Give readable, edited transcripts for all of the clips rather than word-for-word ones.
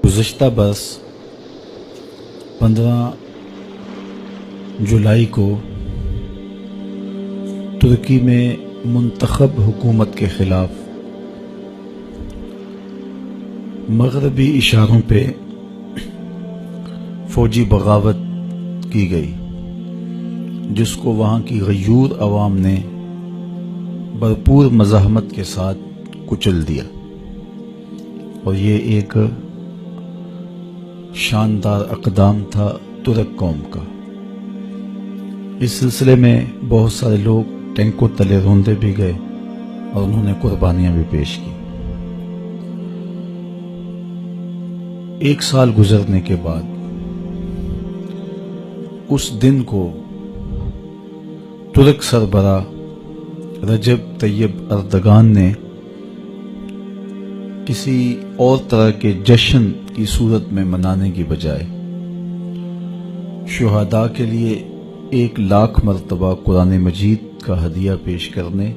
گزشتہ برس 15 جولائی کو ترکی میں منتخب حکومت کے خلاف مغربی اشاروں پہ فوجی بغاوت کی گئی، جس کو وہاں کی غیور عوام نے بھرپور مزاحمت کے ساتھ کچل دیا، اور یہ ایک شاندار اقدام تھا ترک قوم کا۔ اس سلسلے میں بہت سارے لوگ ٹینکوں تلے روندے بھی گئے اور انہوں نے قربانیاں بھی پیش کی۔ 1 سال گزرنے کے بعد اس دن کو ترک سربراہ رجب طیب اردگان نے کسی اور طرح کے جشن کی صورت میں منانے کی بجائے شہداء کے لیے 1,00,000 مرتبہ قرآن مجید کا ہدیہ پیش کرنے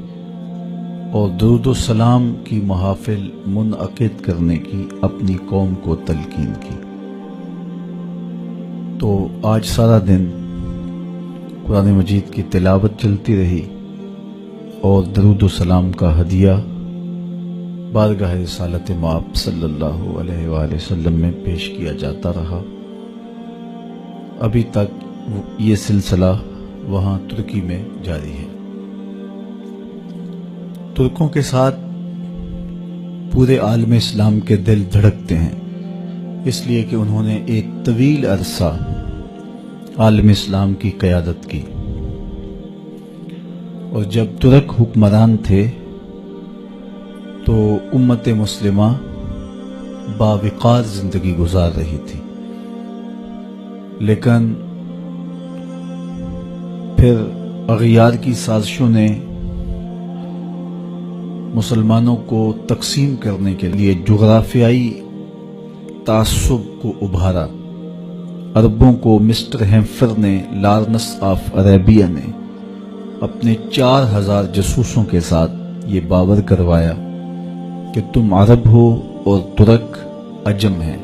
اور درود و سلام کی محافل منعقد کرنے کی اپنی قوم کو تلقین کی۔ تو آج سارا دن قرآن مجید کی تلاوت چلتی رہی اور درود و سلام کا ہدیہ بارگاہ رسالت مآب صلی اللہ علیہ وآلہ وسلم میں پیش کیا جاتا رہا۔ ابھی تک یہ سلسلہ وہاں ترکی میں جاری ہے۔ ترکوں کے ساتھ پورے عالم اسلام کے دل دھڑکتے ہیں، اس لیے کہ انہوں نے ایک طویل عرصہ عالم اسلام کی قیادت کی، اور جب ترک حکمران تھے تو امت مسلمہ باوقار زندگی گزار رہی تھی، لیکن پھر اغیار کی سازشوں نے مسلمانوں کو تقسیم کرنے کے لیے جغرافیائی تعصب کو ابھارا۔ عربوں کو مسٹر ہیمفر نے، لارنس آف عربیہ نے اپنے 4000 جاسوسوں کے ساتھ یہ باور کروایا کہ تم عرب ہو اور ترک عجم ہیں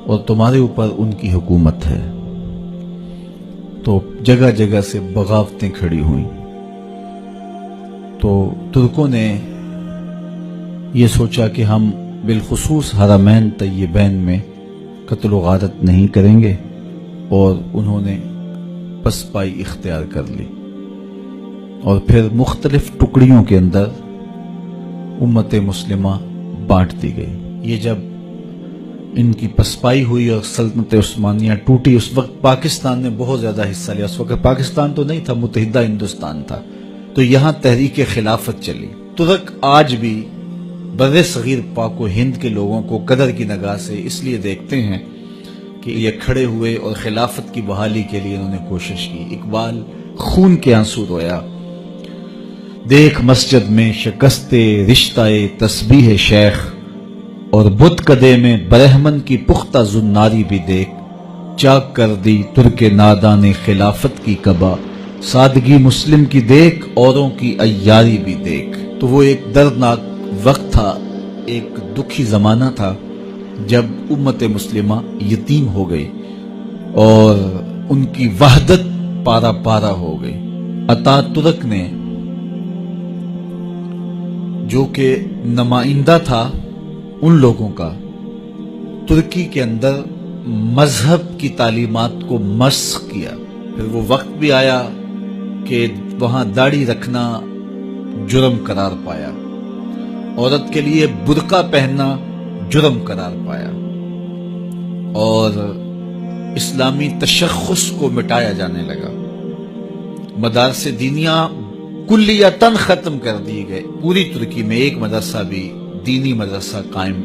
اور تمہارے اوپر ان کی حکومت ہے۔ تو جگہ جگہ سے بغاوتیں کھڑی ہوئیں۔ تو ترکوں نے یہ سوچا کہ ہم بالخصوص حرمین طیبین میں قتل و غارت نہیں کریں گے، اور انہوں نے پسپائی اختیار کر لی، اور پھر مختلف ٹکڑیوں کے اندر امت مسلمہ بانٹ دی گئی۔ یہ جب ان کی پسپائی ہوئی اور سلطنت عثمانیہ ٹوٹی، اس وقت پاکستان نے بہت زیادہ حصہ لیا۔ اس وقت پاکستان تو نہیں تھا، متحدہ ہندوستان تھا، تو یہاں تحریک خلافت چلی۔ ترک آج بھی بر صغیر پاک و ہند کے لوگوں کو قدر کی نگاہ سے اس لیے دیکھتے ہیں کہ یہ کھڑے ہوئے اور خلافت کی بحالی کے لیے انہوں نے کوشش کی۔ اقبال خون کے آنسو رویا، دیکھ مسجد میں شکست رشتہ تسبیح شیخ، اور بت کدے میں برہمن کی پختہ زناری بھی دیکھ، چاک کر دی ترک نادان خلافت کی قبا، سادگی مسلم کی دیکھ اوروں کی عیاری بھی دیکھ۔ تو وہ ایک دردناک وقت تھا، ایک دکھی زمانہ تھا جب امت مسلمہ یتیم ہو گئی اور ان کی وحدت پارا پارا ہو گئی۔ اتا ترک نے، جو کہ نمائندہ تھا ان لوگوں کا، ترکی کے اندر مذہب کی تعلیمات کو مسخ کیا۔ پھر وہ وقت بھی آیا کہ وہاں داڑھی رکھنا جرم قرار پایا، عورت کے لیے برقع پہننا جرم قرار پایا، اور اسلامی تشخص کو مٹایا جانے لگا۔ مدارس دینیہ کلیتاً ختم کر دیے گئے۔ پوری ترکی میں ایک مدرسہ بھی دینی مدرسہ قائم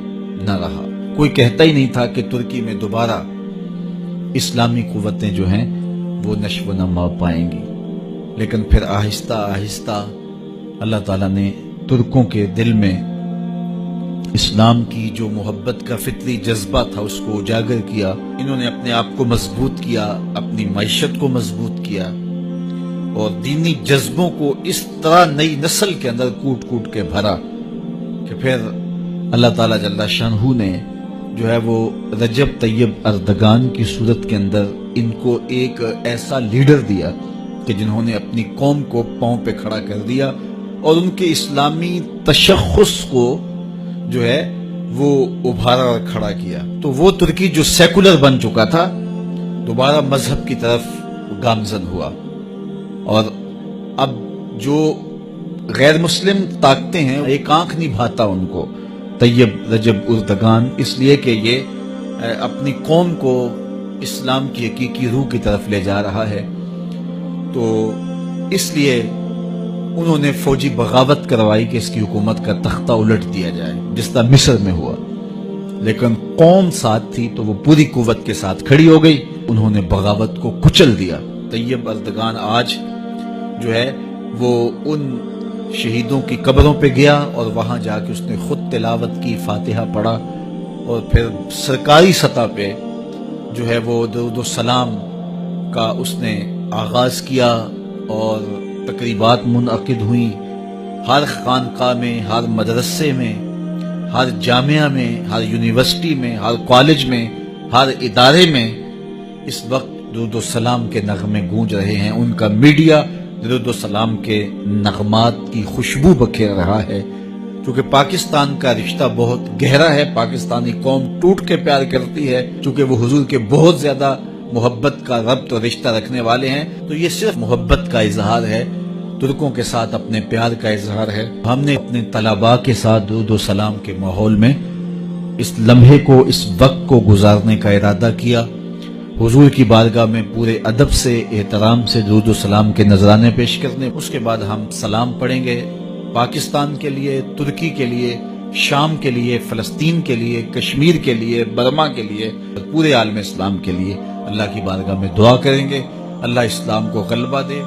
نہ رہا۔ کوئی کہتا ہی نہیں تھا کہ ترکی میں دوبارہ اسلامی قوتیں جو ہیں وہ نشو و نما پائیں گی۔ لیکن پھر آہستہ آہستہ اللہ تعالیٰ نے ترکوں کے دل میں اسلام کی جو محبت کا فطری جذبہ تھا اس کو اجاگر کیا۔ انہوں نے اپنے آپ کو مضبوط کیا، اپنی معیشت کو مضبوط کیا، اور دینی جذبوں کو اس طرح نئی نسل کے اندر کوٹ کوٹ کے بھرا کہ پھر اللہ تعالیٰ جل شانہ نے جو ہے وہ رجب طیب اردگان کی صورت کے اندر ان کو ایک ایسا لیڈر دیا کہ جنہوں نے اپنی قوم کو پاؤں پہ کھڑا کر دیا اور ان کے اسلامی تشخص کو جو ہے وہ ابھارا اور کھڑا کیا. تو وہ ترکی جو سیکولر بن چکا تھا دوبارہ مذہب کی طرف گامزن ہوا، اور اب جو غیر مسلم طاقتیں ہیں ایک آنکھ نہیں بھاتا ان کو طیب رجب اردگان، اس لیے کہ یہ اپنی قوم کو اسلام کی حقیقی روح کی طرف لے جا رہا ہے. تو اس لیے انہوں نے فوجی بغاوت کروائی کہ اس کی حکومت کا تختہ الٹ دیا جائے، جس طرح مصر میں ہوا. لیکن قوم ساتھ تھی تو وہ پوری قوت کے ساتھ کھڑی ہو گئی، انہوں نے بغاوت کو کچل دیا. طیب اردگان آج جو ہے وہ ان شہیدوں کی قبروں پہ گیا اور وہاں جا کے اس نے خود تلاوت کی، فاتحہ پڑھا، اور پھر سرکاری سطح پہ جو ہے وہ درود و سلام کا اس نے آغاز کیا اور تقریبات منعقد ہوئیں. ہر خانقاہ میں، ہر مدرسے میں، ہر جامعہ میں، ہر یونیورسٹی میں، ہر کالج میں، ہر ادارے میں اس وقت درود و سلام کے نغمے گونج رہے ہیں. ان کا میڈیا درود و سلام کے نغمات کی خوشبو بکھیر رہا ہے. چونکہ پاکستان کا رشتہ بہت گہرا ہے، پاکستانی قوم ٹوٹ کے پیار کرتی ہے، چونکہ وہ حضور کے بہت زیادہ محبت کا ربط اور رشتہ رکھنے والے ہیں. تو یہ صرف محبت کا اظہار ہے، ترکوں کے ساتھ اپنے پیار کا اظہار ہے. ہم نے اپنے طلباء کے ساتھ درود و سلام کے ماحول میں اس لمحے کو، اس وقت کو گزارنے کا ارادہ کیا. حضور کی بارگاہ میں پورے ادب سے، احترام سے درود و سلام کے نذرانے پیش کرنے. اس کے بعد ہم سلام پڑھیں گے پاکستان کے لیے، ترکی کے لیے، شام کے لیے، فلسطین کے لیے، کشمیر کے لیے، برما کے لیے، پورے عالم اسلام کے لیے اللہ کی بارگاہ میں دعا کریں گے. اللہ اسلام کو غلبہ دے.